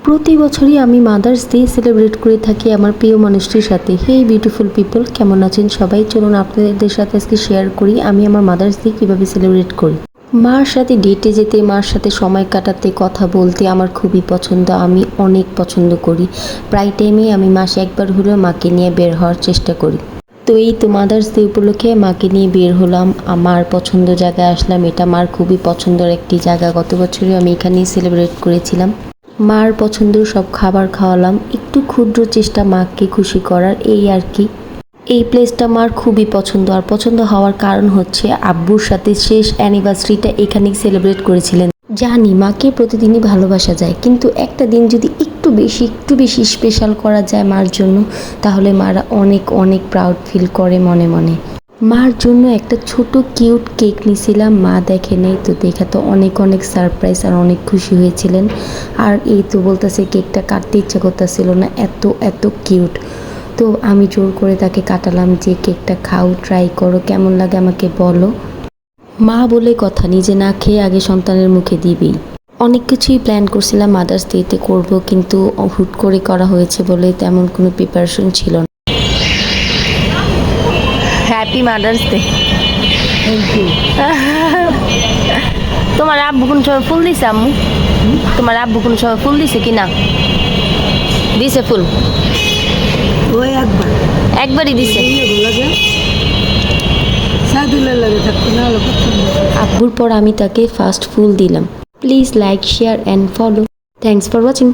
প্রতি বছরই আমি মাদার্স ডে সেলিব্রেট করে থাকি আমার প্রিয় মানুষটির সাথে। হেই বিউটিফুল পিপল, কেমন আছেন সবাই? চলুন আপনাদের সাথে আজকে শেয়ার করি আমি আমার মাদার্স ডে কীভাবে সেলিব্রেট করি। মার সাথে ডেটে যেতে, মার সাথে সময় কাটাতে, কথা বলতে আমার খুবই পছন্দ। আমি অনেক পছন্দ করি। প্রায় টাইমেই আমি মাসে একবার হলেও মাকে নিয়ে বের হওয়ার চেষ্টা করি। তো এই তো মাদার্স ডে উপলক্ষে মাকে নিয়ে বের হলাম, আমার পছন্দ জায়গায় আসলাম। এটা মার খুবই পছন্দের একটি জায়গা। গত বছরই আমি এখানেই সেলিব্রেট করেছিলাম। মার পছন্দের সব খাবার খাওয়ালাম, একটু ক্ষুদ্র চেষ্টা মাকে খুশি করার, এই আর কি। এই প্লেসটা মার খুবই পছন্দ, আর পছন্দ হওয়ার কারণ হচ্ছে আব্বুর সাথে শেষ অ্যানিভার্সারিটা এখানেই সেলিব্রেট করেছিলেন। জানি মাকে প্রতিদিনই ভালোবাসা যায়, কিন্তু একটা দিন যদি একটু বেশি স্পেশাল করা যায় মার জন্য, তাহলে মারা অনেক অনেক প্রাউড ফিল করে মনে মনে। মার জন্য একটা ছোট কিউট কেক নিয়েছিলাম, মা দেখে নেই তো, দেখা তো অনেক অনেক সারপ্রাইজ আর অনেক খুশি হয়েছিলেন। আর এই তো বলতেছে কেকটা কাটতে ইচ্ছা করতেছিল না, এত এত কিউট। তো আমি জোর করে তাকে কাটালাম যে কেকটা খাও, ট্রাই করো, কেমন লাগে আমাকে বলো। মা বলে কথা, নিজে না খেয়ে আগে সন্তানের মুখে দিবেই। অনেক কিছুই প্ল্যান করছিলাম মাদার্স ডেতে করব, কিন্তু হুট করে করা হয়েছে বলে তেমন কোনো প্রিপারেশন ছিল না। Happy mother's day. Thank you. তোমার আব্বু কোন সময় ফুল দিছে আম্মু? তোমার আব্বু কোন সময় ফুল দিছে কি না? দিছে ফুল? ওই একবার একবারই দিছে। লাগে সাদুলের লাগে থাকতো না হলো পছন্দ। আব্বুর পর আমি তাকে ফার্স্ট ফুল দিলাম। Please like, share and follow. Thanks for watching.